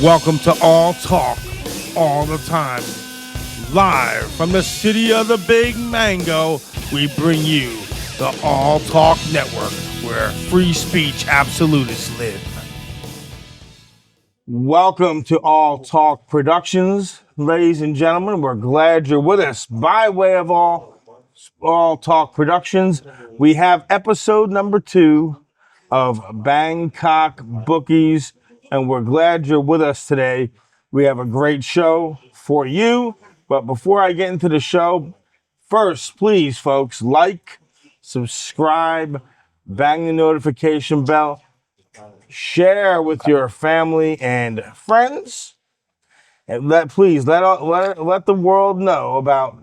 Welcome to All Talk, All the Time. Live from the city of the Big Mango, we bring you the All Talk Network, where free speech absolutists live. Welcome to All Talk Productions, ladies and gentlemen. We're glad you're with us. By way of All Talk Productions, we have episode number 2 of Bangkok Bookies, and we're glad you're with us today. We have a great show for you, but before I get into the show, first, please, folks, like, subscribe, bang the notification bell, share with your family and friends, and let the world know about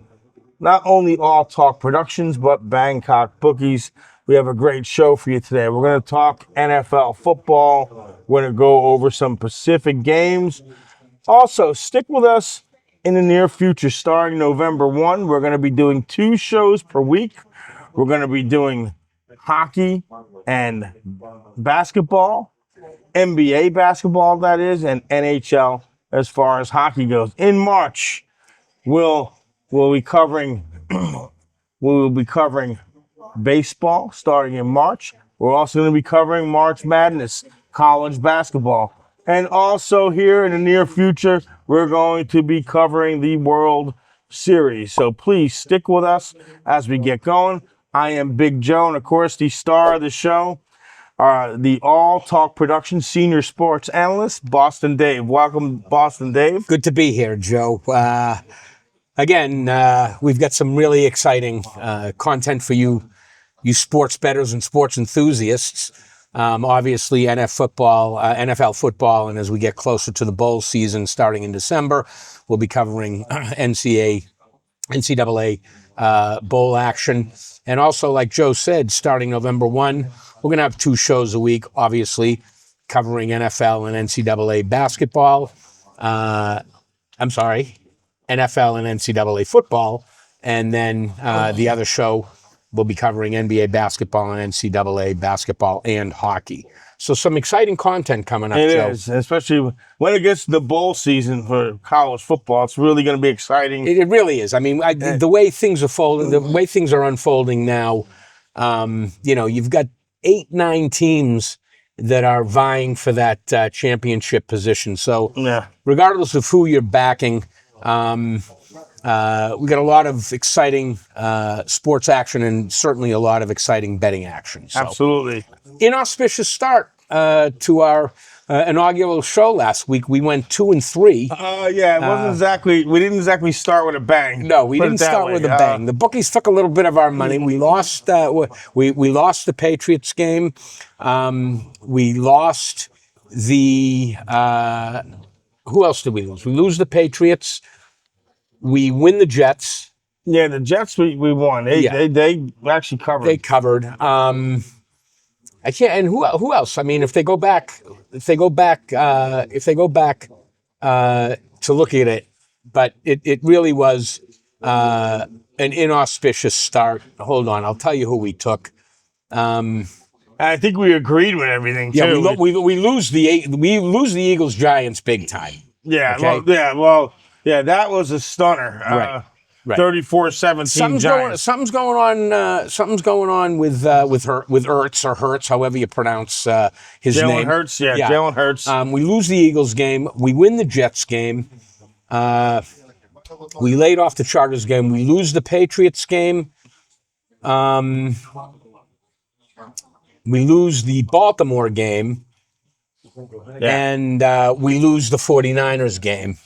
not only All Talk Productions, but Bangkok Bookies. We have a great show for you today. We're going to talk NFL football. We're going to go over some Pacific games. Also, stick with us in the near future. Starting November 1, we're going to be doing 2 shows per week. We're going to be doing hockey and basketball, NBA basketball, that is, and NHL as far as hockey goes. In March, we'll be covering baseball starting in March. We're also going to be covering March Madness, college basketball. And also here in the near future, we're going to be covering the World Series. So please stick with us as we get going. I am Big Joe, and of course, the star of the show, the All Talk Production Senior Sports Analyst, Boston Dave. Welcome, Boston Dave. Good to be here, Joe. Again, we've got some really exciting content for you sports bettors and sports enthusiasts. Obviously, NFL football, and as we get closer to the bowl season starting in December, we'll be covering NCAA bowl action. And also, like Joe said, starting November 1, we're going to have 2 shows a week, obviously, covering NFL and NCAA basketball. NFL and NCAA football. And then the other show will be covering NBA basketball and NCAA basketball and hockey. So some exciting content coming up, Joe. It is, especially when it gets to the bowl season for college football. It's really going to be exciting. It really is. I mean, the way things are unfolding now, you've got 8-9 teams that are vying for that championship position. So regardless of who you're backing, we got a lot of exciting sports action and certainly a lot of exciting betting action. So, absolutely. Inauspicious start to our inaugural show last week. We went 2-3. It wasn't exactly. We didn't exactly start with a bang. No, we didn't start with a bang. The bookies took a little bit of our money. We lost. We lost the Patriots game. We lost the. Who else did we lose? We lose the Patriots. We win the Jets. Yeah, the Jets we won. They actually covered. They covered. I can't. And who else? I mean, if they go back to look at it, but it really was an inauspicious start. Hold on, I'll tell you who we took. I think we agreed with everything too. Yeah, we lose the Eagles Giants big time. Yeah, okay? Yeah, that was a stunner. Right. 34-17 Giants. Something's going on with Ertz or Hurts, however you pronounce his name. Jalen Hurts, Jalen Hurts. We lose the Eagles game. We win the Jets game. We laid off the Chargers game. We lose the Patriots game. We lose the Baltimore game. And we lose the 49ers game.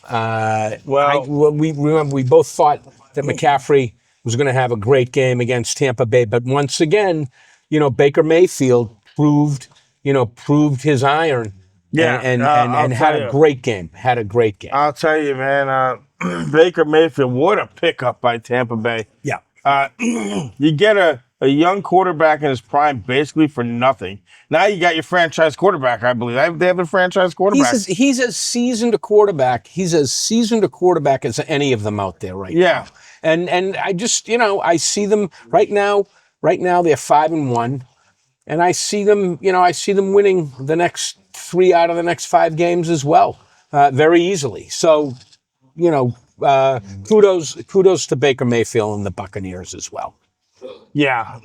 We both thought that McCaffrey was going to have a great game against Tampa Bay. But once again, Baker Mayfield proved his iron and had a great game. I'll tell you, man, Baker Mayfield, what a pickup by Tampa Bay. Yeah. You get a young quarterback in his prime basically for nothing. Now you got your franchise quarterback, I believe. They have a franchise quarterback. He's as seasoned a quarterback. He's as seasoned a quarterback as any of them out there right now. And I just, I see them right now. Right now they're 5-1, and I see them winning the next 3 out of the next 5 games as well. very easily. So, kudos to Baker Mayfield and the Buccaneers as well. Yeah,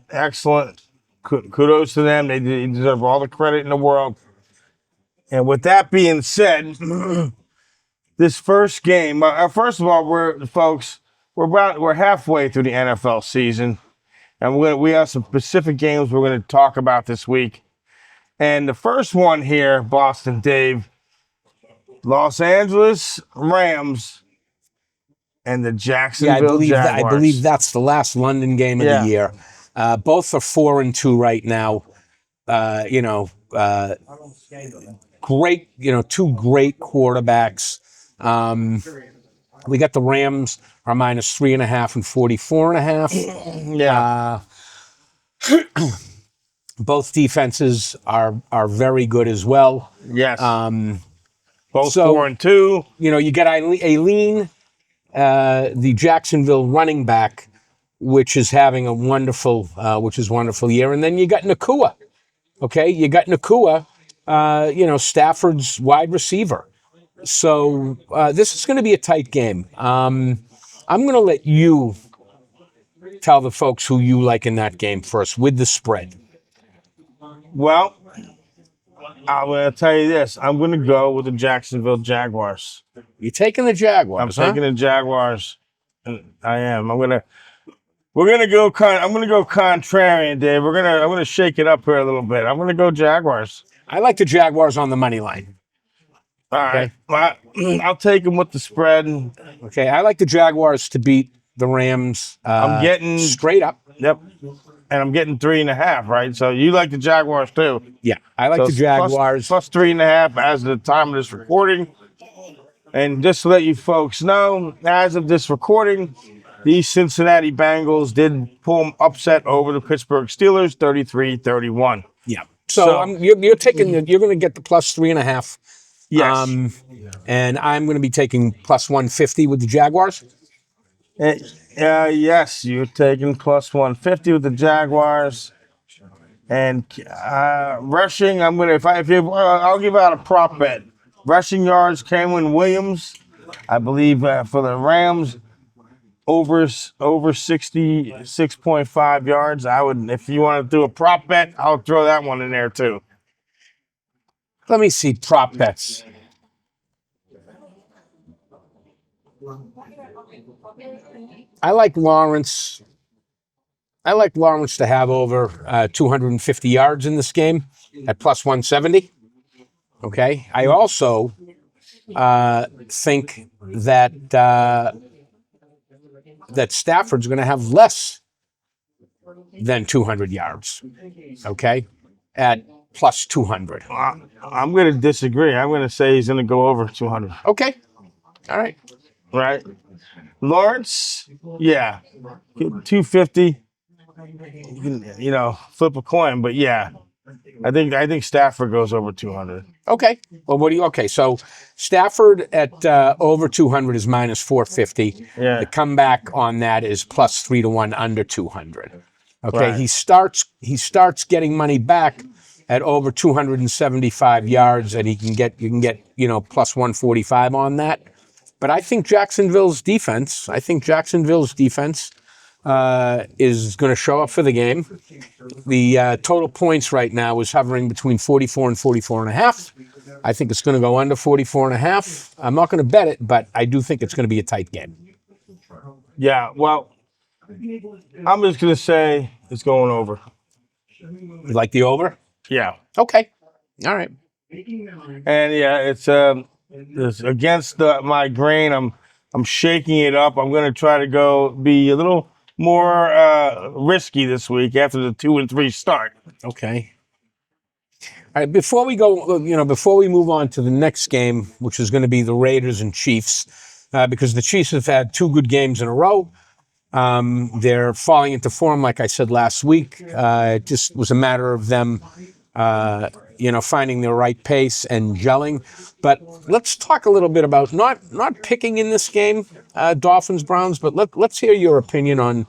excellent. Kudos to them. They deserve all the credit in the world. And with that being said, this first game. First of all, we're halfway through the NFL season, and we have some specific games we're going to talk about this week. And the first one here, Boston Dave, Los Angeles Rams and the Jacksonville Jaguars. I believe that's the last London game of the year. Both are 4-2 right now. Great, two great quarterbacks. We got the Rams are minus 3.5 and 44.5. Yeah. Both defenses are very good as well. Yes. Both 4-2. You get Aileen, the Jacksonville running back, which is having a wonderful year, and then you got Nakua. Okay, you got Nakua, Stafford's wide receiver. So this is going to be a tight game. I'm going to let you tell the folks who you like in that game first with the spread. Well, I'm going to tell you this. I'm going to go with the Jacksonville Jaguars. You're taking the Jaguars, I'm taking the Jaguars. I am. We're going to go contrarian, Dave. I'm going to shake it up here a little bit. I'm going to go Jaguars. I like the Jaguars on the money line. All right. I'll take them with the spread. Okay. I like the Jaguars to beat the Rams. I'm getting straight up. Yep. And I'm getting 3.5, right? So you like the Jaguars too? Yeah, I like the Jaguars. Plus 3.5 as of the time of this recording. And just to let you folks know, as of this recording, the Cincinnati Bengals did upset over the Pittsburgh Steelers, 33-31. Yeah. So you're going to get the plus 3.5. Yes. And I'm going to be taking plus 150 with the Jaguars. Yes, you're taking plus 150 with the Jaguars. And rushing, I'll give out a prop bet. Rushing yards, Cameron Williams, I believe for the Rams, over 66.5 yards. If you want to do a prop bet, I'll throw that one in there too. Let me see prop bets. I like Lawrence. To have over 250 yards in this game at plus 170. Okay. I also think that Stafford's going to have less than 200 yards. Okay, at plus 200. I'm going to disagree. I'm going to say he's going to go over 200. Okay. All right. Right. Lawrence, yeah, 250. You can, flip a coin, but yeah, I think Stafford goes over 200. Okay. Well, so Stafford at over 200 is minus 450. Yeah. The comeback on that is plus 3-1 under 200. Okay. Right. He starts getting money back at over 275 yards, and you can get plus 145 on that. But I think Jacksonville's defense is going to show up for the game. The total points right now is hovering between 44 and 44.5. I think it's going to go under 44.5. I'm not going to bet it, but I do think it's going to be a tight game. Yeah, well, I'm just going to say it's going over. You like the over? Yeah. Okay. All right. And yeah, it's against my grain. I'm shaking it up. I'm going to try to be a little more risky this week after the 2-3 start. Okay. All right. Before we move on to the next game, which is going to be the Raiders and Chiefs, because the Chiefs have had 2 good games in a row. They're falling into form, like I said last week. It just was a matter of them, finding their right pace and gelling. But let's talk a little bit about not picking in this game, Dolphins-Browns, but let's hear your opinion on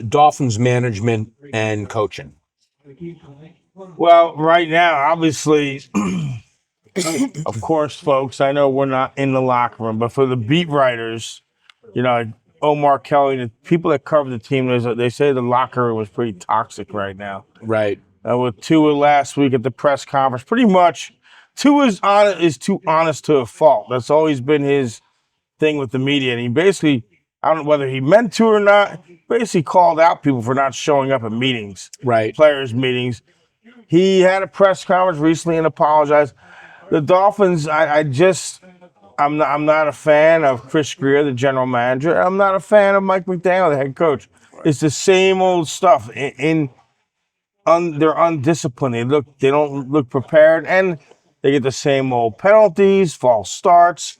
Dolphins management and coaching. Well, right now, obviously, Of course, folks, I know we're not in the locker room, but for the beat writers, like Omar Kelly, the people that cover the team, they say the locker room was pretty toxic right now. Right. With Tua last week at the press conference, pretty much Tua is too honest to a fault. That's always been his thing with the media. And he basically, I don't know whether he meant to or not, basically called out people for not showing up at meetings, Right. players' meetings. He had a press conference recently and apologized. The Dolphins, I'm not a fan of Chris Greer, the general manager. I'm not a fan of Mike McDaniel, the head coach. It's the same old stuff. They're undisciplined. They don't look prepared, and they get the same old penalties, false starts.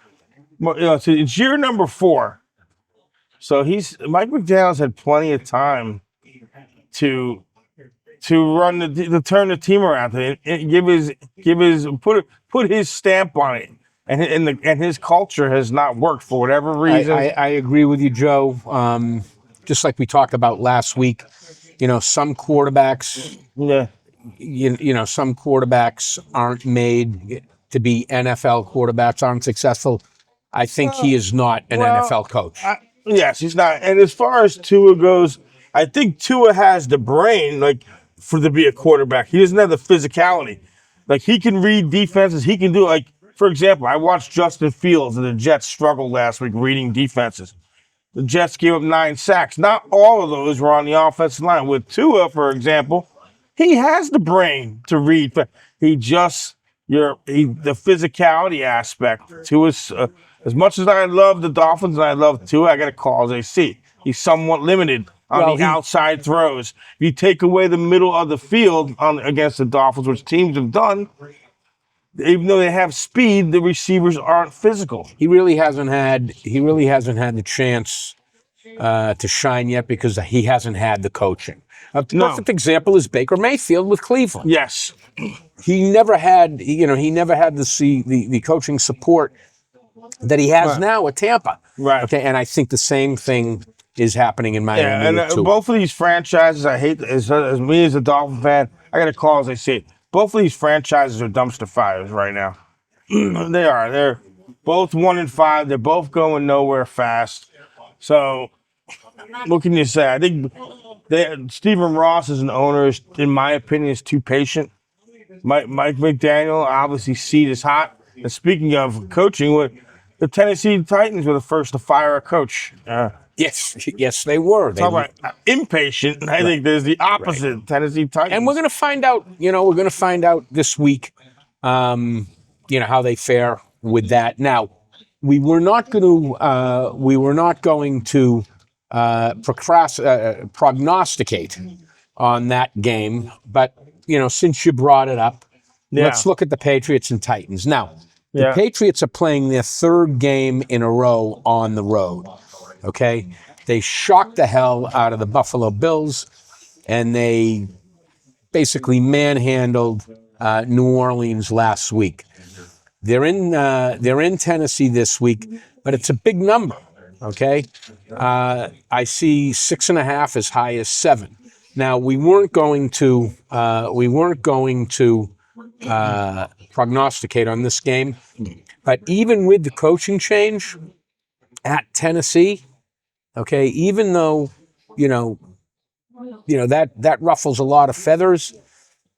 So it's year number 4. So Mike McDaniel's had plenty of time to run to turn the team around and put his stamp on it. And his culture has not worked for whatever reason. I agree with you, Joe. Just like we talked about last week, some quarterbacks, some quarterbacks aren't made to be NFL quarterbacks, aren't successful. I think he is not an NFL coach. Yes, he's not. And as far as Tua goes, I think Tua has the brain, to be a quarterback. He doesn't have the physicality. He can read defenses. He can do, for example, I watched Justin Fields and the Jets struggle last week reading defenses. The Jets gave up 9 sacks. Not all of those were on the offensive line. With Tua, for example, he has the brain to read. The physicality aspect. Tua's, as much as I love the Dolphins and I love Tua, I got to call as they see. He's somewhat limited on the outside throws. If you take away the middle of the field against the Dolphins, which teams have done, even though they have speed, the receivers aren't physical. He really hasn't had the chance to shine yet because he hasn't had the coaching. A perfect example is Baker Mayfield with Cleveland. Yes, he never had the coaching support that he has now at Tampa. Right. Okay, and I think the same thing is happening in Miami. Yeah, and both of these franchises, I hate as me as a Dolphin fan, I got to call as I see it. Both of these franchises are dumpster fires right now. They are. They're both 1-5. They're both going nowhere fast. So, what can you say? I think Stephen Ross as an owner, in my opinion, is too patient. Mike McDaniel, obviously, seat is hot. And speaking of coaching, the Tennessee Titans were the first to fire a coach. Yes, they were. Talk about impatient. I think there's the opposite. Right. Tennessee Titans, and we're going to find out. We're going to find out this week. How they fare with that. Now, we were not going to prognosticate on that game, but since you brought it up, let's look at the Patriots and Titans. Now, the Patriots are playing their 3rd game in a row on the road. Okay, they shocked the hell out of the Buffalo Bills, and they basically manhandled New Orleans last week. They're in Tennessee this week, but it's a big number. Okay, I see 6.5 as high as 7. Now we weren't going to prognosticate on this game, but even with the coaching change at Tennessee. Okay, even though, that ruffles a lot of feathers.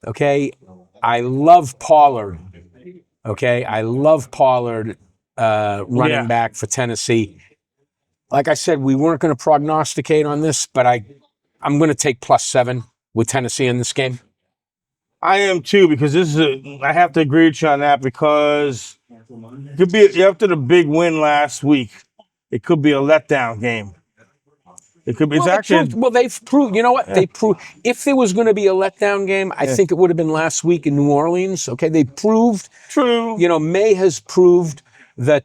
Okay, I love Pollard. Okay, I love Pollard running back for Tennessee. Like I said, we weren't going to prognosticate on this, but I'm going to take +7 with Tennessee in this game. I am too, because I have to agree with you on that, because it could be after the big win last week. It could be a letdown game. It could be. They've proved. You know what? They proved. If there was going to be a letdown game, I think it would have been last week in New Orleans. Okay, they proved. True. May has proved that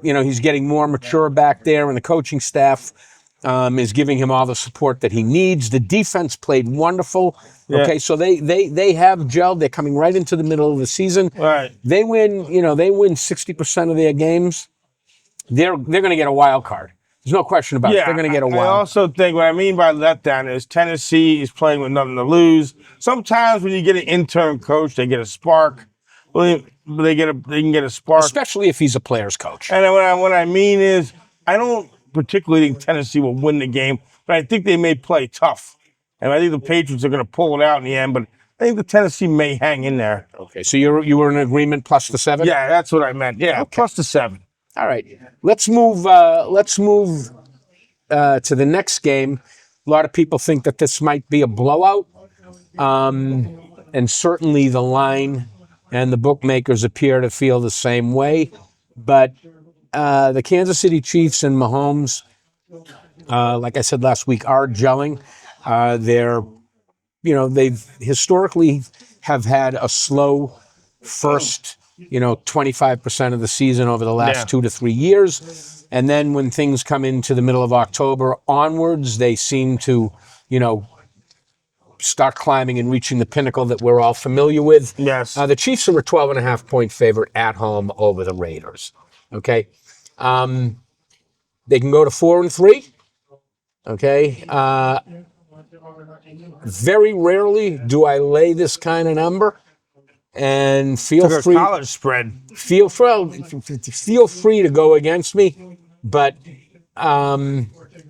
he's getting more mature back there, and the coaching staff is giving him all the support that he needs. The defense played wonderful. Yeah. Okay, so they have gelled. They're coming right into the middle of the season. Right. They win. They win 60% of their games. They're going to get a wild card. There's no question about it. They're going to get a wild. I also think what I mean by letdown is Tennessee is playing with nothing to lose. Sometimes when you get an interim coach, they get a spark. Well, they can get a spark. especially if he's a player's coach. And what I mean is, I don't particularly think Tennessee will win the game, but I think they may play tough. And I think the Patriots are going to pull it out in the end, but I think the Tennessee may hang in there. Okay, so you were in agreement plus the 7? Yeah, that's what I meant. Yeah, Okay. plus the 7. All right. Let's move to the next game. A lot of people think that this might be a blowout. And certainly the line and the bookmakers appear to feel the same way. But the Kansas City Chiefs and Mahomes, like I said last week, are gelling. They've historically have had a slow first, 25% of the season over the last 2 to 3 years. And then when things come into the middle of October onwards, they seem to, start climbing and reaching the pinnacle that we're all familiar with. Yes. The Chiefs are a 12.5-point favorite at home over the Raiders. Okay. They can go to 4-3. Okay. Very rarely do I lay this kind of number, and feel It's a free. college spread. Feel free to go against me, but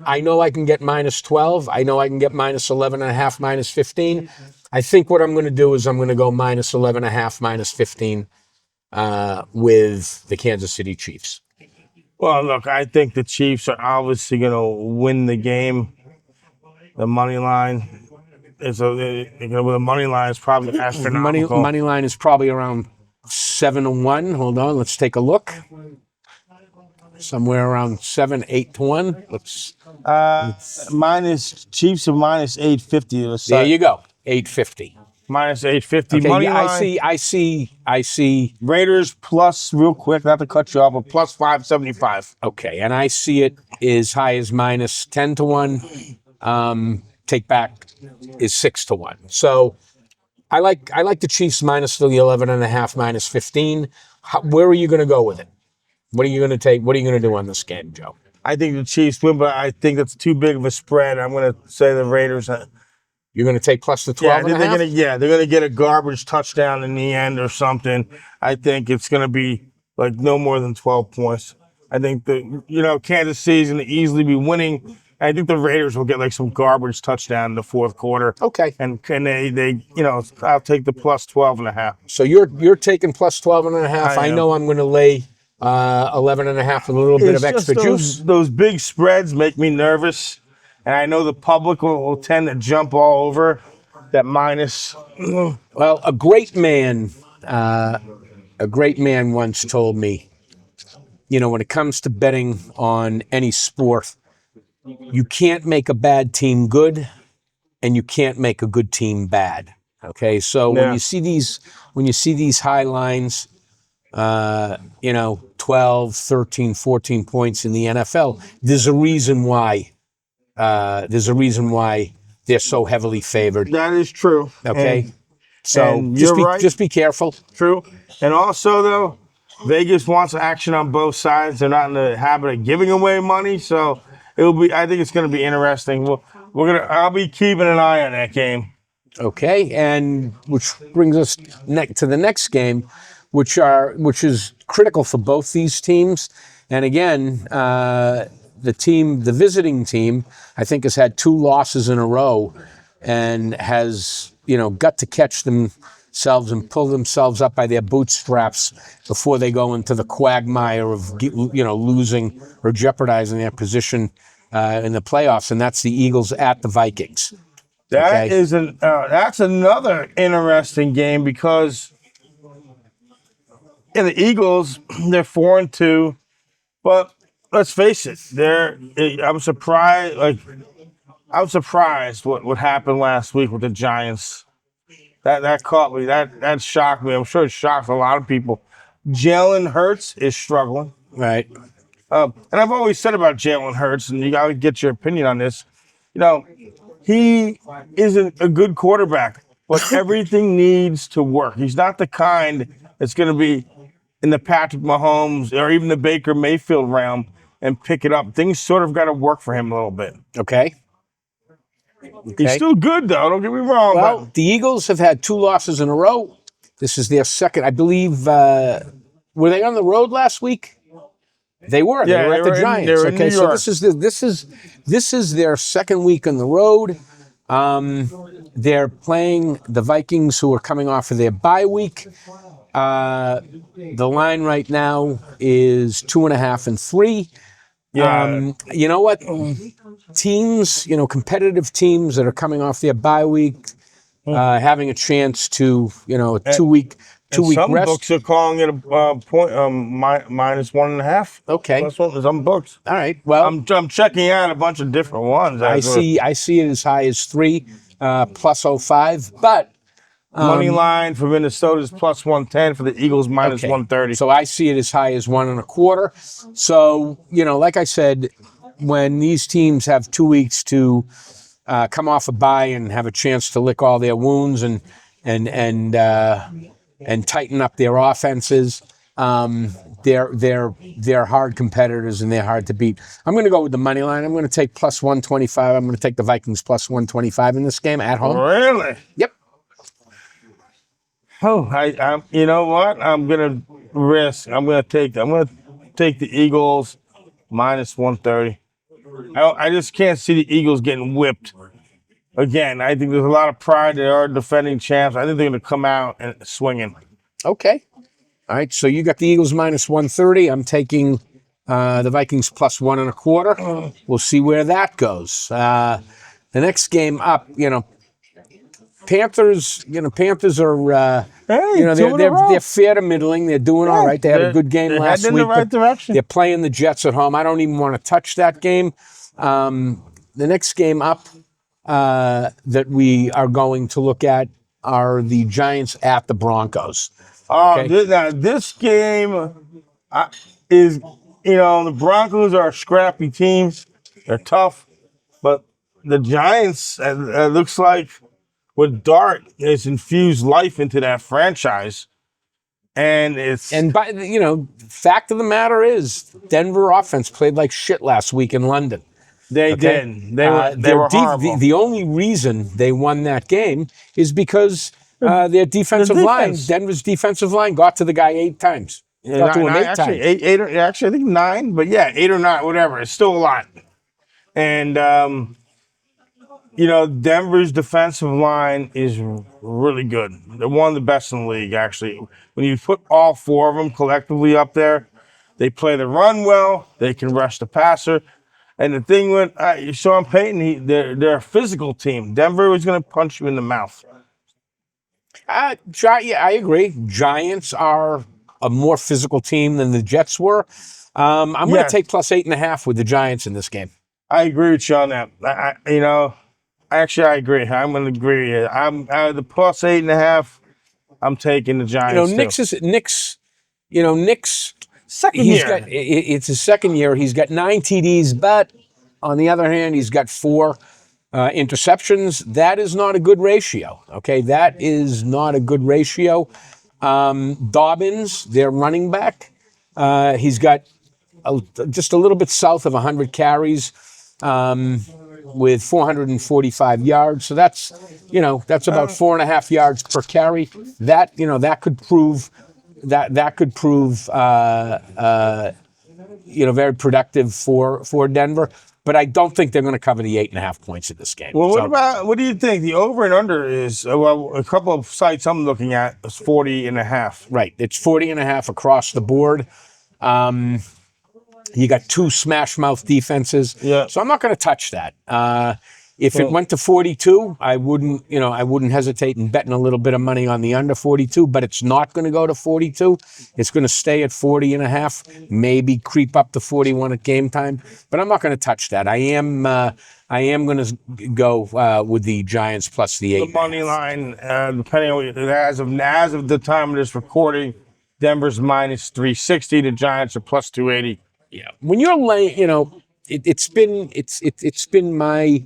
I know I can get -12. I know I can get -11.5, -15. I think what I'm going to do is I'm going to go -11.5, -15 with the Kansas City Chiefs. Well, look, I think the Chiefs are obviously going to win the game. The money line is the money line is probably astronomical. Money line is probably around 7-1. Hold on, let's take a look. Somewhere around 7-8-1. Let's. Chiefs are -850. There you go, 850. -850 Okay, money yeah, line. I see. Raiders plus, real quick, not to cut you off, but plus 575. Okay, and I see it as high as -10-1. Take back is 6-1. So I like the Chiefs -11.5, -15. Where are you going to go with it? What are you going to take? What are you going to do on this game, Joe? I think the Chiefs win, but I think that's too big of a spread. I'm going to say the Raiders. You're going to take plus the 12 they're going to get a garbage touchdown in the end or something. I think it's going to be like no more than 12 points. I think Kansas City's going to easily be winning. I think the Raiders will get like some garbage touchdown in the fourth quarter. Okay. And I'll take the plus 12.5. So you're taking plus 12.5. I know I'm going to lay 11.5 with a little bit of extra juice. Those big spreads make me nervous. And I know the public will tend to jump all over that minus. Well, a great man once told me, when it comes to betting on any sport, you can't make a bad team good, and you can't make a good team bad. Okay, so when you see these high lines, 12, 13, 14 points in the NFL, there's a reason why. They're so heavily favored. That is true. Okay, and just be careful. True, and also though, Vegas wants action on both sides. They're not in the habit of giving away money, so I think it's going to be interesting. I'll be keeping an eye on that game. Okay, and which brings us to the next game, which is critical for both these teams. And again, the visiting team, I think, has had 2 losses in a row, and has got to catch themselves and pull themselves up by their bootstraps before they go into the quagmire of losing or jeopardizing their position in the playoffs, and that's the Eagles at the Vikings. That's another interesting game because the Eagles, they're 4-2, but let's face it, I'm surprised what happened last week with the Giants. That caught me. That shocked me. I'm sure it shocked a lot of people. Jalen Hurts is struggling. Right. And I've always said about Jalen Hurts, and you got to get your opinion on this. He isn't a good quarterback, but everything needs to work. He's not the kind that's going to be in the Patrick Mahomes or even the Baker Mayfield realm and pick it up. Things sort of got to work for him a little bit. Okay. He's still good, though. Don't get me wrong. Well, the Eagles have had 2 losses in a row. This is their second, I believe. Were they on the road last week? They were. Yeah, They were at the Giants. they were in New So York. this is their second week on the road. They're playing the Vikings, who are coming off of their bye week. The line right now is 2.5 and 3. Yeah. You know what? Teams, competitive teams that are coming off their bye week, having a chance to, a two-week Some rest. books are calling it a point minus 1.5. Okay. Plus one. Some books. All right. Well, I'm checking out a bunch of different ones. I see it as high as 3, plus 0.5, but money line for Minnesota is plus 110, for the Eagles minus 130. So I see it as high as 1.25. So, like I said, when these teams have 2 weeks to come off a bye and have a chance to lick all their wounds and tighten up their offenses, they're hard competitors and they're hard to beat. I'm going to go with the money line. I'm going to take plus 125. I'm going to take the Vikings plus 125 in this game at home. Really? Yep. Oh, I'm. You know what? I'm gonna risk. I'm gonna take the Eagles minus 130. I just can't see the Eagles getting whipped again. I think there's a lot of pride. They are defending champs. I think they're gonna come out and swinging. Okay. All right. So you got the Eagles minus 130. I'm taking the Vikings plus 1.25. We'll see where that goes. The next game up, Panthers are, they're fair to middling. They're doing all right. They had a good game last week. They're heading in the right direction. They're playing the Jets at home. I don't even want to touch that game. The next game up that we are going to look at are the Giants at the Broncos. This game is, the Broncos are scrappy teams. They're tough, but the Giants, it looks like, with Dart, it's infused life into that franchise, and fact of the matter is, Denver offense played like shit last week in London. They did. They were horrible. The only reason they won that game is because their defensive line, Denver's defensive line, got to the guy 8 times. Got to him 8 times. Actually, I think 9, but yeah, 8 or 9, whatever. It's still a lot. And Denver's defensive line is really good. They're one of the best in the league, actually. When you put all 4 of them collectively up there, they play the run well. They can rush the passer. And the thing with Sean Payton, they're a physical team. Denver is going to punch you in the mouth. I agree. Giants are a more physical team than the Jets were. I'm going to take plus 8.5 with the Giants in this game. I agree with you on that. Actually, I agree. I'm going to agree. I'm the plus 8.5. I'm taking the Giants. Nick's second year. It's his second year. He's got 9 TDs, but on the other hand, he's got 4 interceptions. That is not a good ratio. Okay, that is not a good ratio. Dobbins, their running back, he's got just a little bit south of 100 carries. With 445 yards, so that's about 4.5 yards per carry. That could prove very productive for Denver. But I don't think they're going to cover the 8.5 points in this game. Well, what do you think? The over and under is a couple of sites I'm looking at is 40.5. Right, it's 40.5 across the board. You got 2 smash mouth defenses. Yeah. So I'm not going to touch that. If it went to 42, I wouldn't hesitate in betting a little bit of money on the under 42, but it's not going to go to 42. It's going to stay at 40.5, maybe creep up to 41 at game time, but I'm not going to touch that. I am going to go with the Giants plus the 8. The money line, depending on as of the time of this recording, Denver's minus 360. The Giants are plus 280. Yeah. When you're laying, it's been my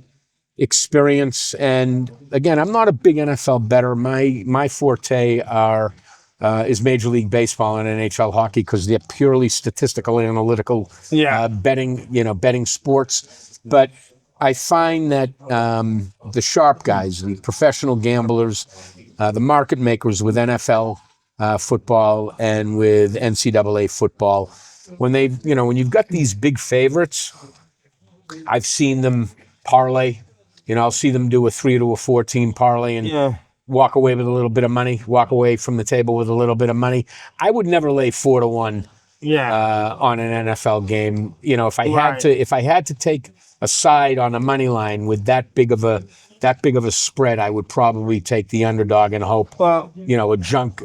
experience, and again, I'm not a big NFL bettor. My forte is Major League Baseball and NHL hockey because they're purely statistical, analytical betting sports. But I find that the sharp guys and professional gamblers, the market makers with NFL football and with NCAA football, when when you've got these big favorites, I've seen them parlay. I'll see them do a 3 to a 14 parlay and walk away with a little bit of money, walk away from the table with a little bit of money. I would never lay 4 to 1 on an NFL game. If I had to take a side on a money line with that big of a spread, I would probably take the underdog and hope a junk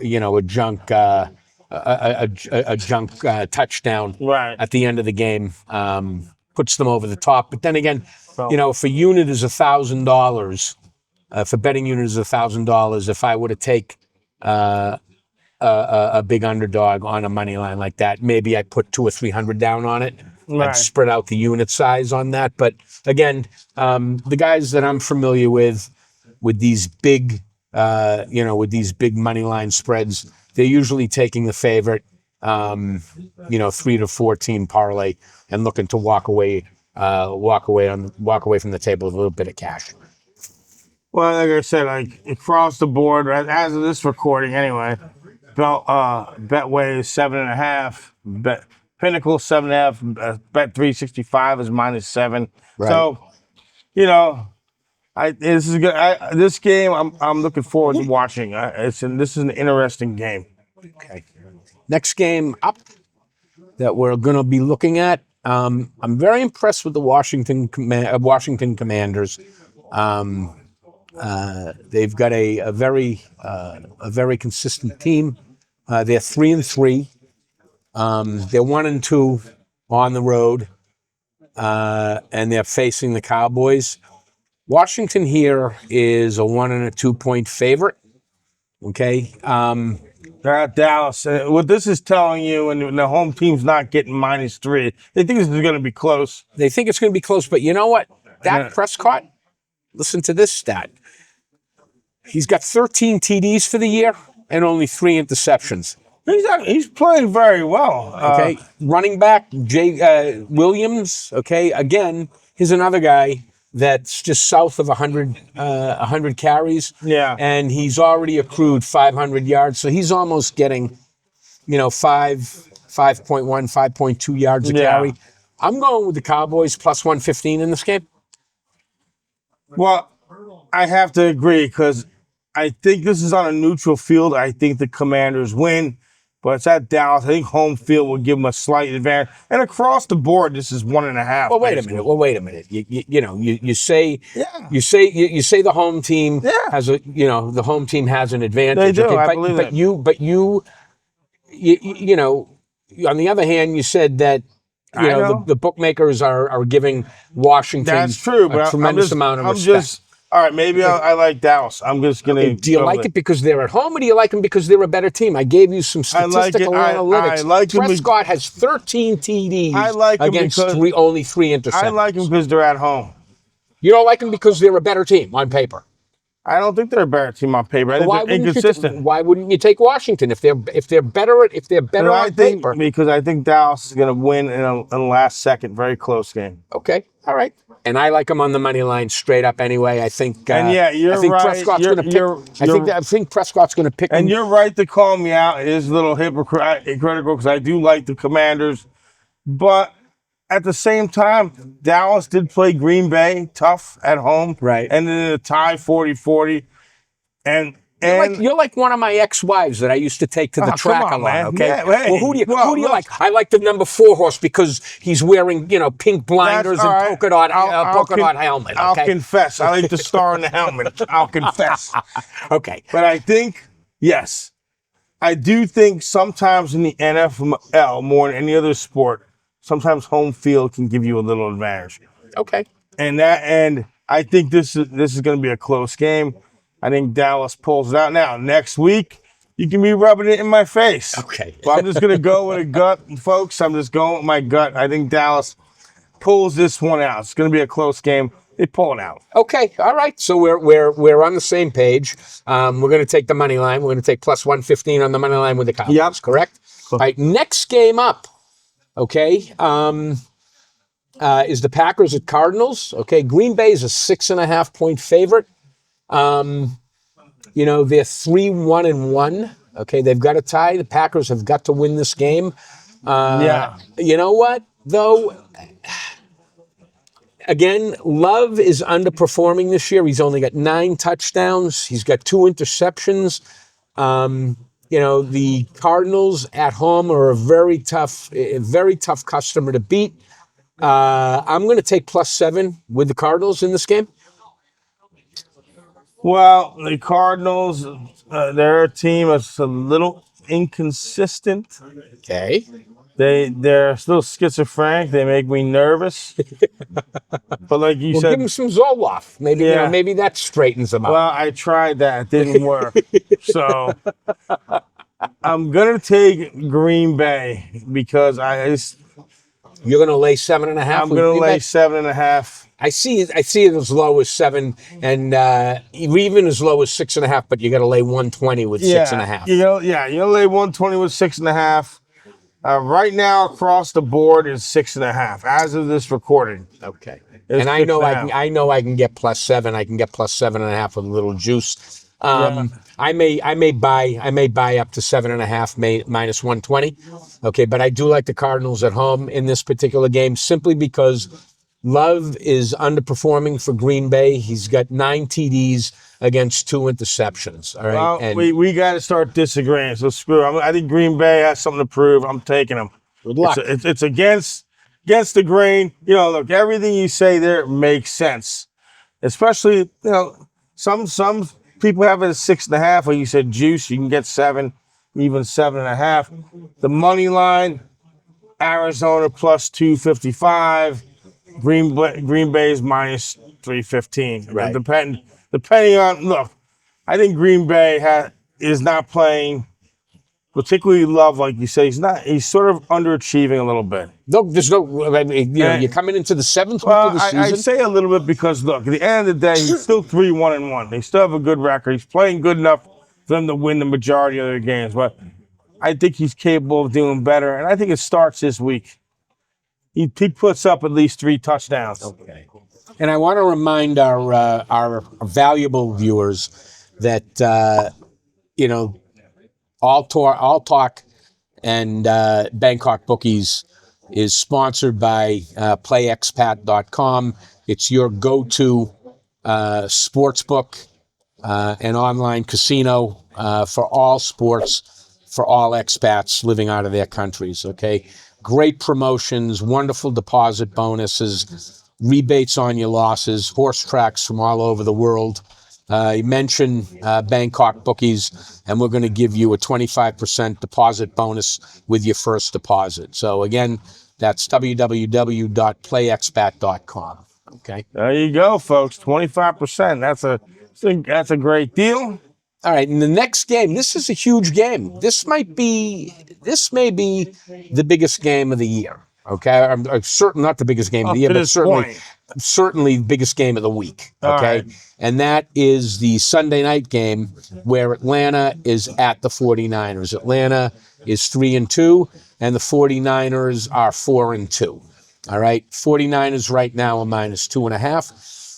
touchdown at the end of the game puts them over the top. But then again, if a unit is $1,000, if a betting unit is $1,000, if I were to take a big underdog on a money line like that, maybe I put 200 or 300 down on it. I'd spread out the unit size on that. But again, the guys that I'm familiar with these big, with these big money line spreads, they're usually taking the favorite, 3 to 14 parlay and looking to walk away from the table with a little bit of cash. Well, like I said, across the board, as of this recording anyway, Betway is 7.5, Pinnacle 7.5, Bet 365 is -7. Right. So, this is good. This game, I'm looking forward to watching. This is an interesting game. Okay. Next game up that we're going to be looking at. I'm very impressed with the Washington Commanders. They've got a very consistent team. They're 3-3. They're 1-2 on the road, and they're facing the Cowboys. Washington here is a 1 and a 2 point favorite. Okay. They're at Dallas. What this is telling you, and the home team's not getting -3, they think this is going to be close. They think it's going to be close, but you know what? Dak Prescott, listen to this stat. He's got 13 TDs for the year and only 3 interceptions. He's playing very well. Okay. Running back, Williams. Okay. Again, here's another guy that's just south of 100 carries. Yeah. And he's already accrued 500 yards. So he's almost getting, 5.1, 5.2 yards a carry. I'm going with the Cowboys plus 115 in this game. Well, I have to agree because I think this is on a neutral field. I think the Commanders win, but it's at Dallas. I think home field will give them a slight advantage. And across the board, this is 1.5. Well, wait a minute. You say the home team has the home team has an advantage. They do. I believe that. But you on the other hand, you said that the bookmakers are giving Washington That's true, but a tremendous amount of respect. All right, maybe I like Dallas. I'm just going to... Do you like it because they're at home, or do you like them because they're a better team? I gave you some statistical analytics. I like Prescott has 13 TDs against only 3 interceptions. I like them because they're at home. You don't like them because they're a better team on paper. I don't think they're a better team on paper. I think they're inconsistent. Why wouldn't you take Washington if they're better on paper? Because I think Dallas is going to win in the last second, very close game. Okay, all right. And I like them on the money line straight up anyway. I think. You're right. Prescott's going to pick. I think Prescott's going to pick. And you're right to call me out. It is a little hypocritical because I do like the Commanders, but at the same time, Dallas did play Green Bay tough at home, right? And then a tie 40-40, and you're like one of my ex-wives that I used to take to the track a lot. Man. Okay, yeah, well, who do you like? I like the number 4 horse because he's wearing pink blinders and polka dot helmet. Okay? I'll confess, I like the star in the helmet. I'll confess. Okay, but I think yes, I do think sometimes in the NFL more than any other sport, sometimes home field can give you a little advantage. Okay, and I think this is going to be a close game. I think Dallas pulls it out. Now, next week, you can be rubbing it in my face. Okay. Well, I'm just going to go with a gut, folks. I'm just going with my gut. I think Dallas pulls this one out. It's going to be a close game. They pull it out. Okay. All right. So we're on the same page. We're going to take the money line. We're going to take plus 115 on the money line with the Cowboys. Yep. Correct? All right. Next game up, okay, is the Packers at Cardinals. Okay. Green Bay is a 6.5 point favorite. They're 3-1-1. Okay, they've got a tie. The Packers have got to win this game. Yeah. You know what, though? Again, Love is underperforming this year. He's only got 9 touchdowns. He's got 2 interceptions. The Cardinals at home are a very tough customer to beat. I'm going to take +7 with the Cardinals in this game. Well, the Cardinals, they're a team that's a little inconsistent. Okay. They're still schizophrenic. They make me nervous. But like you said, give them some Zoloft. Maybe maybe that straightens them out. Well, I tried that. It didn't work. So I'm gonna take Green Bay because you're gonna lay 7.5. I'm gonna lay 7.5. I see it as low as 7, and even as low as 6.5. But you got to lay 120 with 6.5. You're gonna lay 120 with 6.5. Right now, across the board is 6.5 as of this recording. Okay, and I know I can get +7. I can get +7.5 with a little juice. I may buy up to 7.5 minus 120. Okay, but I do like the Cardinals at home in this particular game simply because Love is underperforming for Green Bay. He's got 9 TDs against 2 interceptions. All right. Well, we got to start disagreeing. So screw it. I think Green Bay has something to prove. I'm taking them. Good luck. It's against the grain. Look, everything you say there makes sense. Especially, some people have it at 6.5. Like you said, juice. You can get 7, even 7.5. The money line, Arizona +255. Green Bay's -315. Right. Depending on, look, I think Green Bay is not playing particularly Love, like you say. He's sort of underachieving a little bit. Look, you're coming into the 7th week of the season. I say a little bit because, look, at the end of the day, he's still 3-1-1. They still have a good record. He's playing good enough for them to win the majority of their games. But I think he's capable of doing better, and I think it starts this week. He puts up at least 3 touchdowns. Okay. And I want to remind our valuable viewers that All Talk and Bangkok Bookies is sponsored by PlayExpat.com. It's your go-to sportsbook and online casino for all sports, for all expats living out of their countries. Okay. Great promotions, wonderful deposit bonuses, rebates on your losses, horse tracks from all over the world. You mentioned Bangkok Bookies, and we're going to give you a 25% deposit bonus with your first deposit. So again, that's www.playexpat.com. Okay. There you go, folks. 25%. That's a great deal. All right, in the next game, this is a huge game. This may be the biggest game of the year. Okay, I'm certain not the biggest game of the year, but certainly the biggest game of the week. Okay, right. And that is the Sunday night game where Atlanta is at the 49ers. Atlanta is 3-2, and the 49ers are 4-2. All right, 49ers right now are -2.5.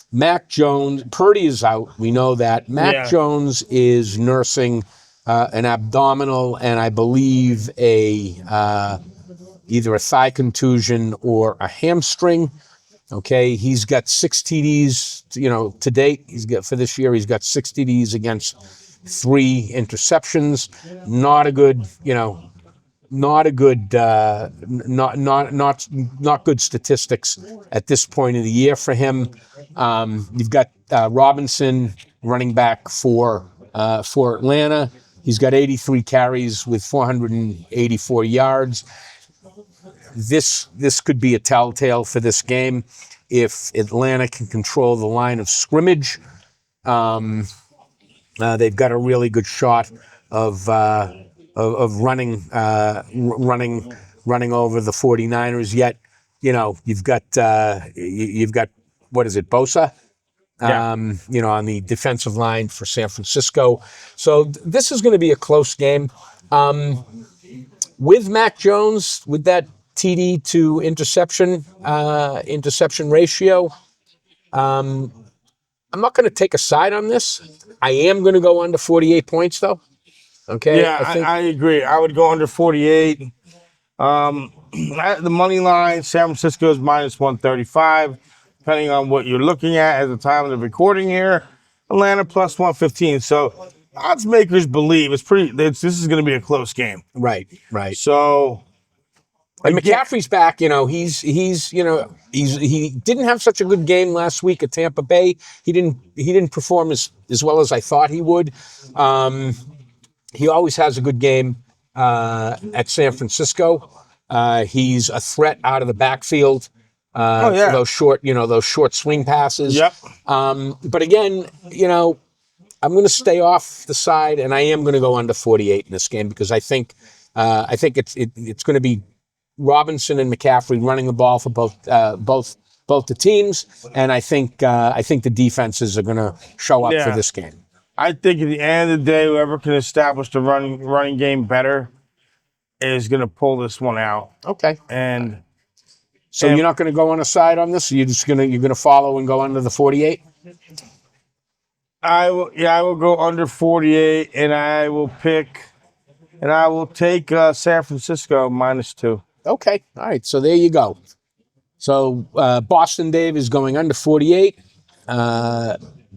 Mac Jones, Purdy is out. We know that. Mac Jones is nursing an abdominal and I believe either a thigh contusion or a hamstring. Okay, he's got 6 TDs. To date, for this year, he's got 6 TDs against 3 interceptions. Not good statistics at this point of the year for him. You've got Robinson, running back for Atlanta. He's got 83 carries with 484 yards. This could be a telltale for this game if Atlanta can control the line of scrimmage. They've got a really good shot of running over the 49ers. Yet, you've got what is it, Bosa? On the defensive line for San Francisco. So this is going to be a close game. With Mac Jones, with that TD to interception ratio, I'm I'm not going to take a side on this. I am going to go under 48 points, though. Okay. Yeah, I agree. I would go under 48. At the money line, San Francisco is minus 135, depending on what you're looking at the time of the recording here. Atlanta plus 115. So odds makers believe this is going to be a close game. Right. So, and McCaffrey's back. You know, he didn't have such a good game last week at Tampa Bay. He didn't perform as well as I thought he would. He always has a good game at San Francisco. He's a threat out of the backfield. For those short swing passes. Yep. But again, I'm going to stay off the side, and I am going to go under 48 in this game because I think it's going to be Robinson and McCaffrey running the ball for both the teams, and I think the defenses are going to show up for this game. I think at the end of the day, whoever can establish the running game better is going to pull this one out. Okay. And so you're not going to go on a side on this? You're going to follow and go under the 48? I will go under 48, and I will take San Francisco -2. Okay. All right. So there you go. So Boston Dave is going under 48.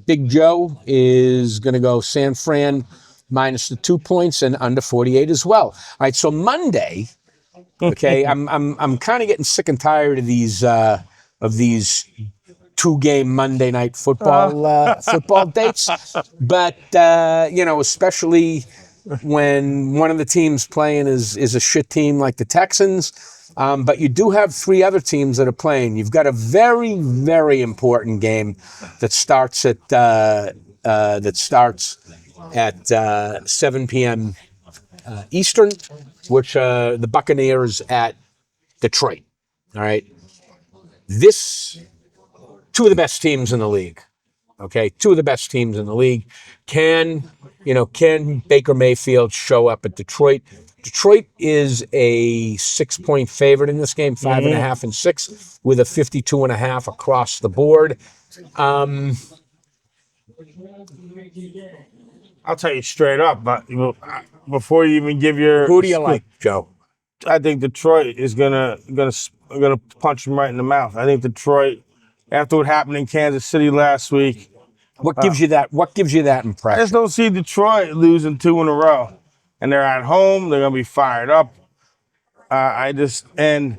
Big Joe is going to go San Fran minus the 2 points and under 48 as well. All right. So Monday, okay, I'm kind of getting sick and tired of these 2-game Monday night football dates, but especially when one of the teams playing is a shit team like the Texans. But you do have 3 other teams that are playing. You've got a very, very important game that starts at 7 p.m. Eastern, which the Buccaneers at Detroit. All right, two of the best teams in the league. Okay, 2 of the best teams in the league. Can Baker Mayfield show up at Detroit? Detroit is a 6-point favorite in this game, 5.5 and 6, with a 52.5 across the board. I'll tell you straight up, but before you even give your who do you like, Joe? I think Detroit is gonna punch him right in the mouth. I think Detroit, after what happened in Kansas City last week. What gives you that impression? I just don't see Detroit losing 2 in a row. And they're at home. They're going to be fired up. Tampa.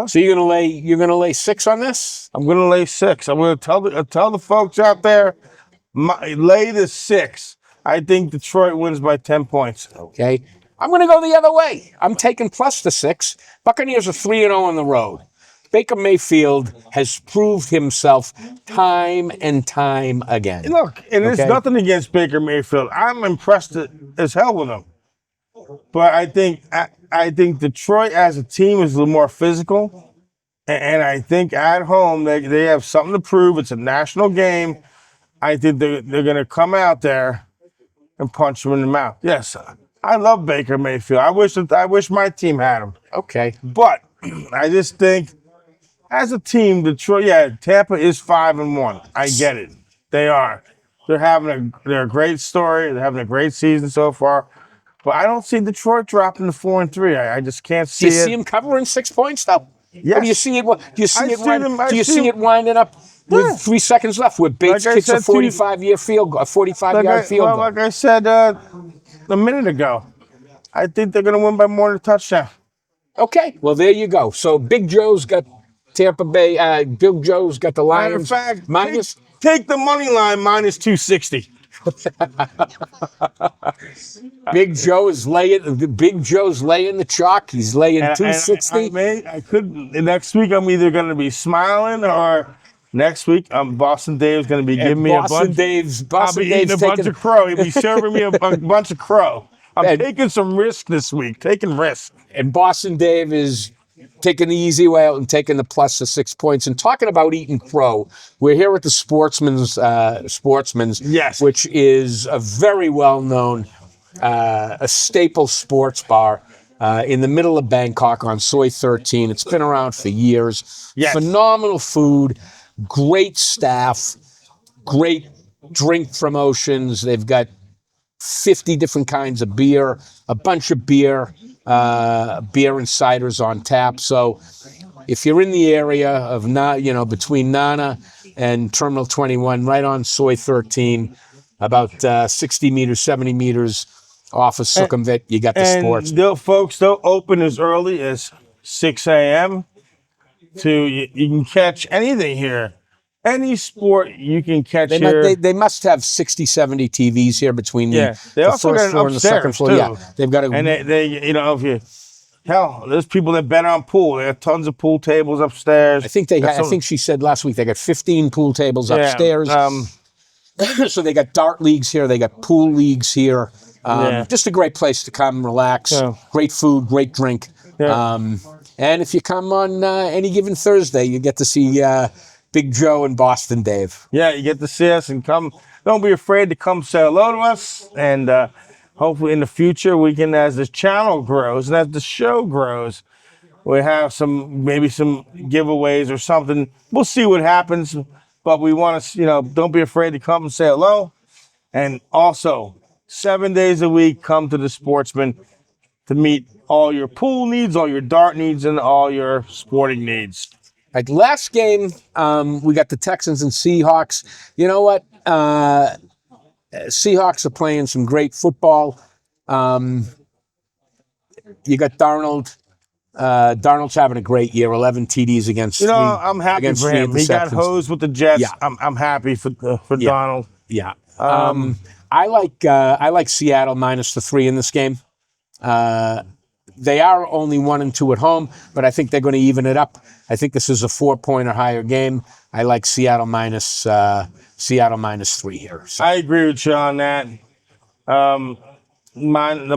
So you're going to lay 6 on this? I'm going to lay 6. I'm going to tell the folks out there, lay the 6. I think Detroit wins by 10 points. Okay. I'm going to go the other way. I'm taking plus the 6. Buccaneers are 3-0 on the road. Baker Mayfield has proved himself time and time again. Look, and there's nothing against Baker Mayfield. I'm impressed as hell with him. But I think Detroit as a team is a little more physical. And I think at home they have something to prove. It's a national game. I think they're going to come out there and punch him in the mouth. Yes, I love Baker Mayfield. I wish my team had him. Okay. But I just think, as a team, Detroit, Tampa is 5-1. I get it. They are. They're a great story. They're having a great season so far. But I don't see Detroit dropping to 4-3. I just can't see it. Do you see them covering 6 points though? Yes. Or do you see it? Do you see it winding up with 3 seconds left? Where Bates kicks a 45-yard field goal. Like I said a minute ago, I think they're going to win by more than a touchdown. Okay. Well, there you go. So Big Joe's got Tampa Bay. Big Joe's got the Lions. Matter of fact, take the money line -260. Big Joe's laying the chalk. He's laying 260. Next week I'm either going to be smiling or next week Boston Dave's going to be giving me a bunch. I'll be eating a bunch of crow. He'll be serving me a bunch of crow. I'm taking some risk this week. Taking risk. And Boston Dave is taking the easy way out and taking the plus of 6 points. And talking about eating crow, we're here at the Sportsman's, yes, which is a very well-known, a staple sports bar in the middle of Bangkok on Soi 13. It's been around for years. Yes. Phenomenal food, great staff, great drink promotions. They've got 50 different kinds of beer, a bunch of beer and ciders on tap. So if you're in the area of between Nana and Terminal 21, right on Soy 13, about 60 meters, 70 meters off of Sukhumvit, you got the sports. And they'll open as early as 6 a.m. You can catch anything here. Any sport you can catch here. They must have 60, 70 TVs here between the also first got floor and the second floor. Too. Yeah, they've got and there's people that bet on pool. They have tons of pool tables upstairs. I think she said last week they got 15 pool tables upstairs. So they got dart leagues here. They got pool leagues here. Just a great place to come, relax. Great food, great drink. And if you come on any given Thursday, you get to see Big Joe and Boston Dave. Yeah, you get to see us and come. Don't be afraid to come say hello to us. And hopefully in the future, we can, as this channel grows and as the show grows, we have maybe some giveaways or something. We'll see what happens. But we want to, don't be afraid to come and say hello. And also, 7 days a week, come to the Sportsman to meet all your pool needs, all your dart needs, and all your sporting needs. Right, last game, we got the Texans and Seahawks. You know what? Seahawks are playing some great football. You got Darnold. Darnold's having a great year. 11 TDs against. I'm happy for him. He got hosed with the Jets. Yeah. I'm happy for Darnold. Yeah. I like Seattle minus the 3 in this game. They are only 1-2 at home, but I think they're going to even it up. I think this is a 4-point or higher game. I like Seattle minus 3 here. So. I agree with you on that. The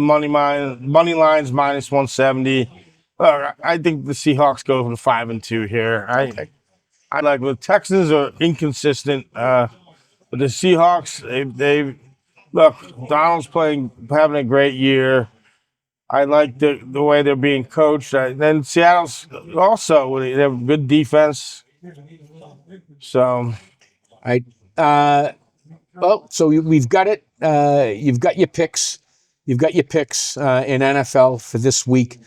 money line's minus 170. I think the Seahawks go for the 5-2 here. I like the Texans are inconsistent, but the Seahawks they look. Donald's having a great year. I like the way they're being coached. Then Seattle's also, they have good defense. So, so we've got it. You've got your picks. You've got your picks in NFL for this week.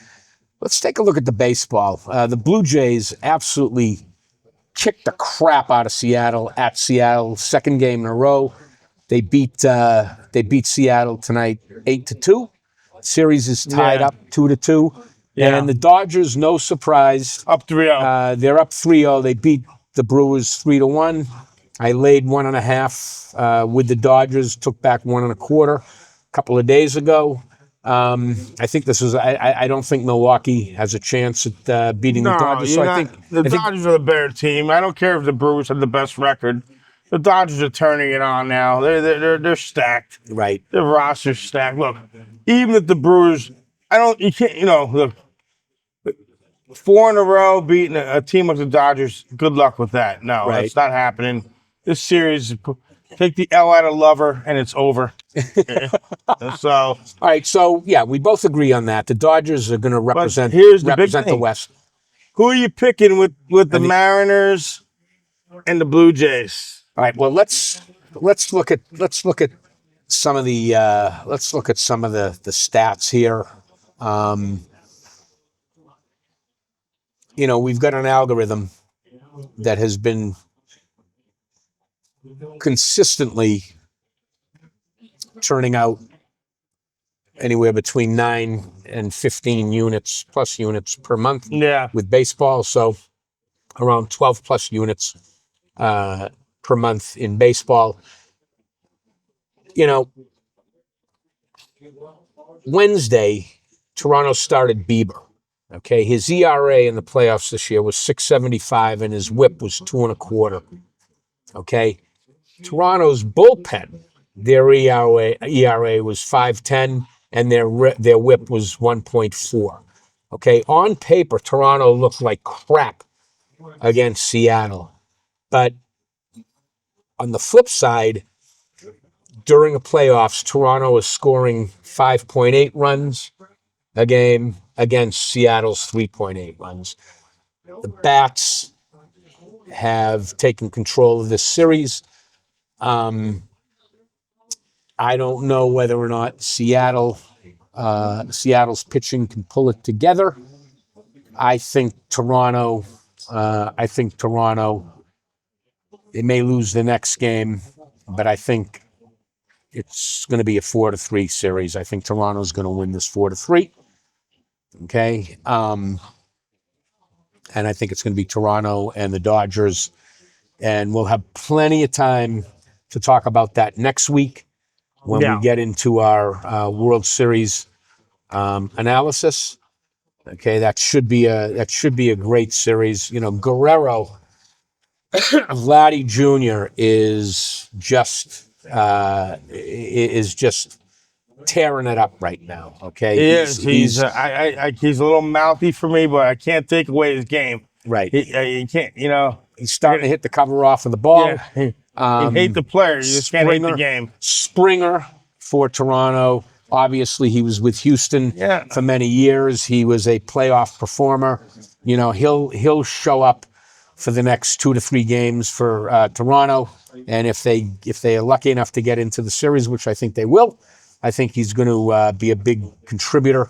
Let's take a look at the baseball. The Blue Jays absolutely kicked the crap out of Seattle at Seattle. Second game in a row. They beat Seattle tonight 8-2. Series is tied up 2-2. Yeah. And the Dodgers, no surprise. Up 3-0. They're up 3-0. They beat the Brewers 3-1. I laid 1.5 with the Dodgers, took back 1.25 a couple of days ago. I think this is. I don't think Milwaukee has a chance at beating the Dodgers. So I think the Dodgers are the better team. I don't care if the Brewers have the best record. The Dodgers are turning it on now. They're stacked. Right. Their roster's stacked. Look, even if the Brewers, look, 4 in a row beating a team like the Dodgers. Good luck with that. No, That's not happening. This series, take the L out of Lover, and it's over. So, all right. So yeah, we both agree on that. The Dodgers are going to represent the West. Who are you picking with the Mariners and the Blue Jays? All right. Well, let's look at some of the stats here. We've got an algorithm that has been consistently turning out anywhere between 9 and 15 units per month. Yeah. With baseball, so around 12 plus units per month in baseball. Wednesday, Toronto started Bieber. Okay, his ERA in the playoffs this year was 6.75, and his WHIP was 2.25. Okay, Toronto's bullpen, their ERA was 5.10, and their WHIP was 1.4. Okay, on paper, Toronto looked like crap against Seattle, but on the flip side, during the playoffs, Toronto is scoring 5.8 runs a game against Seattle's 3.8 runs. The Bats have taken control of this series. I don't know whether or not Seattle's pitching can pull it together. I think Toronto. They may lose the next game, but I think it's going to be a 4-3 series. I think Toronto's going to win this 4-3. Okay. And I think it's going to be Toronto and the Dodgers. And we'll have plenty of time to talk about that next week when we get into our World Series analysis. Okay, that should be a great series. You know, Guerrero, Vladdy Jr. is just tearing it up right now. Okay, He is. He's a little mouthy for me, but I can't take away his game. Right. He can't. You know, he's starting to hit the cover off of the ball. Yeah. You hate the player. You just can't hate the game. Springer for Toronto. Obviously, he was with Houston for many years. He was a playoff performer. You know, he'll show up for the next 2 to 3 games for Toronto. And if they are lucky enough to get into the series, which I think they will, I think he's going to be a big contributor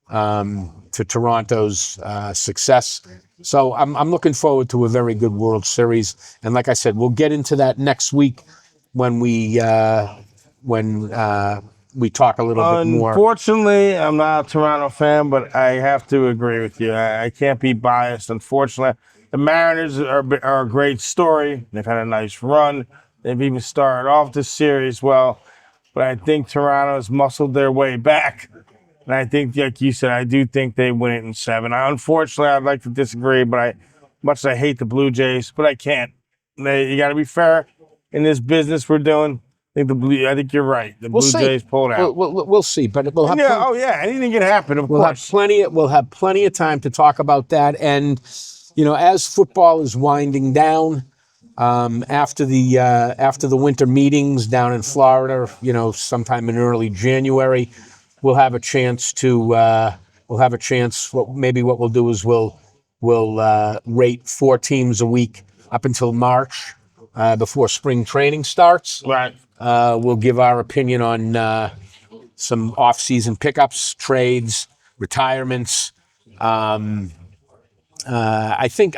to Toronto's success. So I'm looking forward to a very good World Series. And like I said, we'll get into that next week when we talk a little bit more. Unfortunately, I'm not a Toronto fan, but I have to agree with you. I can't be biased. Unfortunately, the Mariners are a great story. They've had a nice run. They've even started off the series well. But I think Toronto has muscled their way back. And I think, like you said, I do think they win it in 7. Unfortunately, I'd like to disagree, but much as I hate the Blue Jays, but I can't. You got to be fair in this business we're doing. I think you're right. The Blue Jays pulled out. We'll see, but we'll have anything can happen. Of course, we'll have plenty of time to talk about that. And you know, as football is winding down, after the winter meetings down in Florida, you know, sometime in early January, we'll have a chance. What we'll do is we'll rate 4 teams a week up until March, before spring training starts. Right. We'll give our opinion on some off-season pickups, trades, retirements. I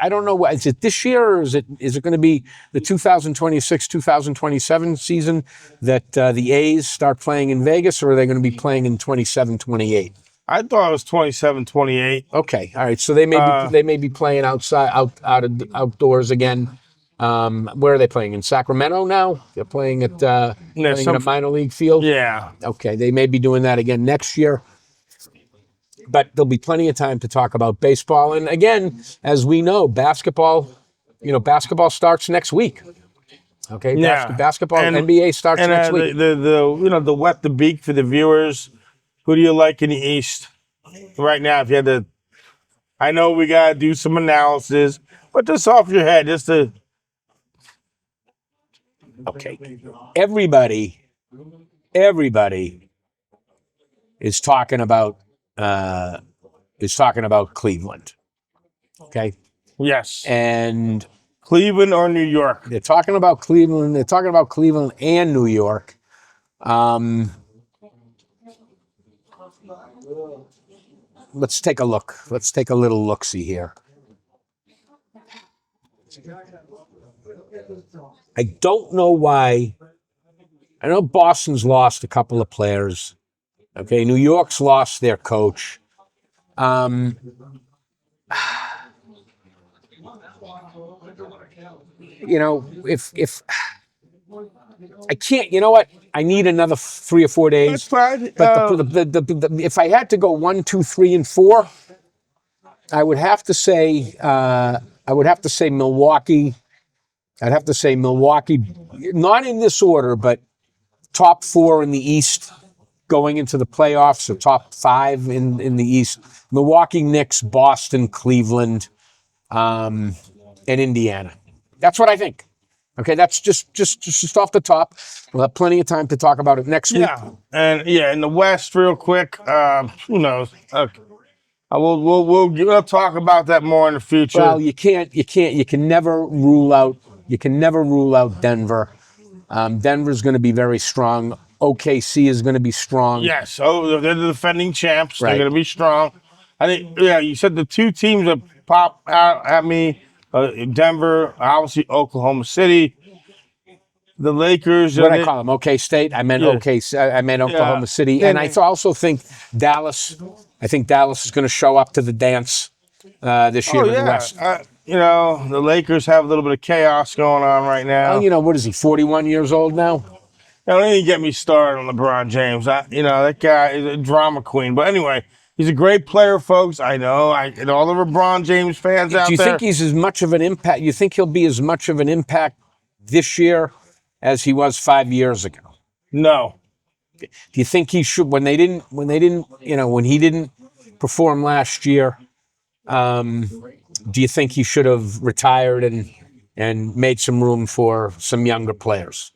don't know. Is it this year, or is it going to be the 2026-2027 season that the A's start playing in Vegas, or are they going to be playing in 27-28? I thought it was 27-28. Okay, all right. So they may be playing outdoors again. Where are they playing? In Sacramento now? They're playing at in a minor league field? Yeah. Okay, they may be doing that again next year. But there'll be plenty of time to talk about baseball. And again, as we know, basketball starts next week. Okay, basketball and NBA starts next week. The wet the beak for the viewers. Who do you like in the East right now? If you had to, I know we got to do some analysis, but just off your head, just to. Okay, everybody is talking about Cleveland. Okay. Yes. And Cleveland or New York? They're talking about Cleveland. They're talking about Cleveland and New York. Let's take a look. Let's take a little look-see here. I don't know why. I know Boston's lost a couple of players. Okay, New York's lost their coach. You know, if I can't, you know what? I need another 3 or 4 days. That's fine. But if I had to go 1, 2, 3, and 4, I would have to say Milwaukee. I'd have to say Milwaukee, not in this order, but top 4 in the East going into the playoffs, or top 5 in the East. Milwaukee, Knicks, Boston, Cleveland, and Indiana. That's what I think. Okay, that's just off the top. We'll have plenty of time to talk about it next week. Yeah, and in the West, real quick. Who knows? Okay. We'll talk about that more in the future. Well, you can never rule out Denver. Denver's going to be very strong. OKC is going to be strong. Yes. Oh, they're the defending champs. Right. They're going to be strong. I think, yeah, you said the two teams that pop out at me, Denver, obviously Oklahoma City, the Lakers. What did I call them? OK State? I meant Yeah. OKC. I meant Oklahoma City. Then- And I also think Dallas. I think Dallas is going to show up to the dance this year in the West. The Lakers have a little bit of chaos going on right now. Well, what is he, 41 years old now? Don't even get me started on LeBron James. That guy is a drama queen. But anyway, he's a great player, folks. I know. And all the LeBron James fans out there. Do you think he's as much of an impact? You think he'll be as much of an impact this year as he was 5 years ago? No. Do you think he should, when he didn't perform last year, do you think he should have retired and made some room for some younger players?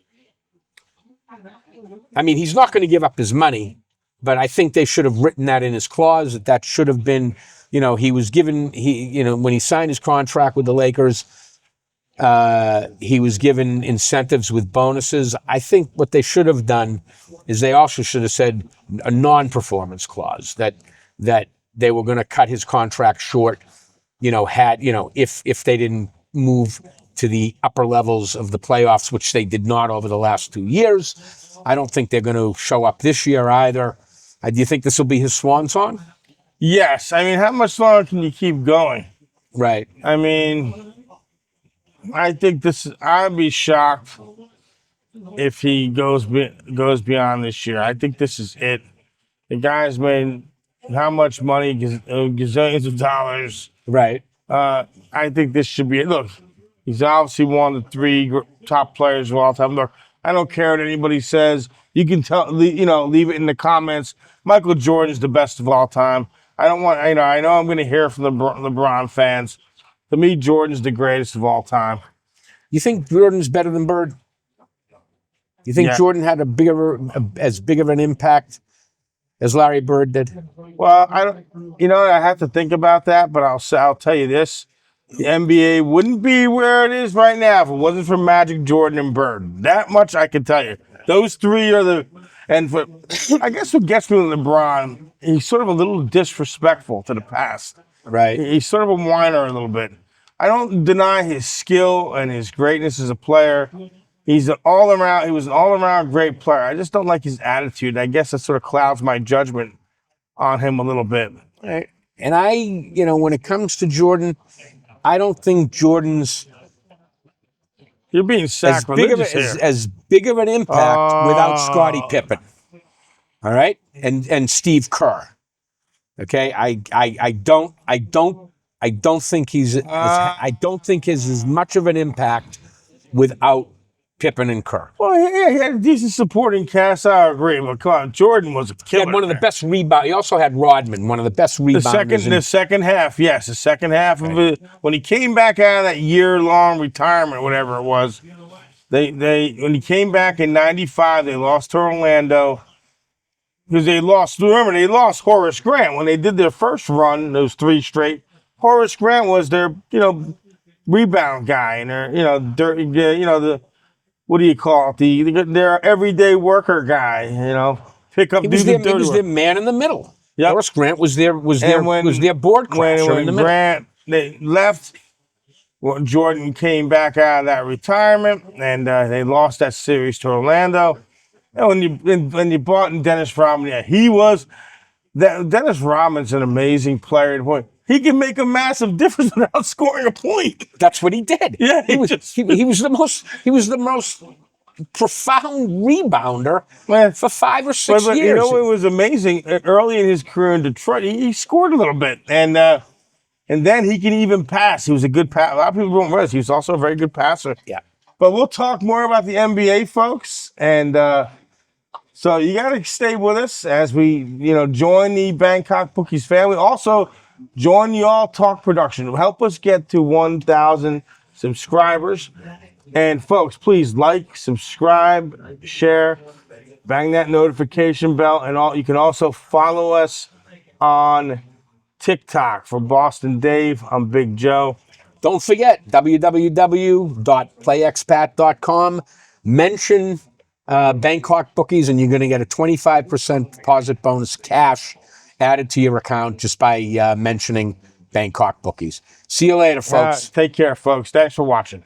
I mean, he's not going to give up his money, but I think they should have written that in his clause that should have been, he was given, when he signed his contract with the Lakers, he was given incentives with bonuses. I think what they should have done is they also should have said a non-performance clause that they were going to cut his contract short, if they didn't move to the upper levels of the playoffs, which they did not over the last 2 years. I don't think they're going to show up this year either. Do you think this will be his swan song? Yes. I mean, how much longer can you keep going? Right. I mean, I think I'd be shocked if he goes beyond this year. I think this is it. The guy's made how much money? Gazillions of dollars. Right. I think this should be it. Look, he's obviously one of the three top players of all time. Look, I don't care what anybody says. You can leave it in the comments. Michael Jordan is the best of all time. I don't want, I know I'm going to hear from the LeBron fans. To me, Jordan's the greatest of all time. You think Jordan's better than Bird? You think Jordan had as big of an impact as Larry Bird did? Well, I don't. I have to think about that, but I'll tell you this: the NBA wouldn't be where it is right now if it wasn't for Magic, Jordan, and Bird. That much I can tell you. Those three are the. And I guess what gets me with LeBron, he's sort of a little disrespectful to the past. Right. He's sort of a whiner a little bit. I don't deny his skill and his greatness as a player. He was an all-around great player. I just don't like his attitude. I guess that sort of clouds my judgment on him a little bit. Right. And when it comes to Jordan, I don't think Jordan's You're being sacrilegious here. as big of an impact without Scottie Pippen. All right? And Steve Kerr. Okay? I don't think he's as much of an impact without Pippen and Kerr. Well, yeah, he had a decent supporting cast. I agree, but come on, Jordan was a killer. He had one of the best rebounds. He also had Rodman, one of the best rebounders. The second half, yes, the second half of it. When he came back out of that year-long retirement, whatever it was, when he came back in '95, they lost to Orlando because they lost. Remember, they lost Horace Grant when they did their first run. Those three straight. Horace Grant was their, rebound guy, and their, what do you call it? Their everyday worker guy, pick up. He was their man in the middle. Yep. Horace Grant was their board crasher in the middle. Grant they left, Jordan came back out of that retirement, and they lost that series to Orlando. And when you brought in Dennis Rodman, Dennis Rodman's an amazing player. He can make a massive difference without scoring a point. That's what he did. Yeah, he was the most profound rebounder for 5 or 6 years. You know, it was amazing. Early in his career in Detroit, he scored a little bit, and then he can even pass. He was a good passer. A lot of people don't realize he was also a very good passer. Yeah. But we'll talk more about the NBA, folks, and so you got to stay with us as we, join the Bangkok Bookies family. Also, join the All Talk production. Help us get to 1,000 subscribers. And folks, please like, subscribe, share, bang that notification bell, and you can also follow us on TikTok. For Boston Dave, I'm Big Joe. Don't forget, www.playexpat.com. mention Bangkok Bookies, and you're going to get a 25% deposit bonus cash added to your account just by mentioning Bangkok Bookies. See you later, folks. Take care, folks. Thanks for watching.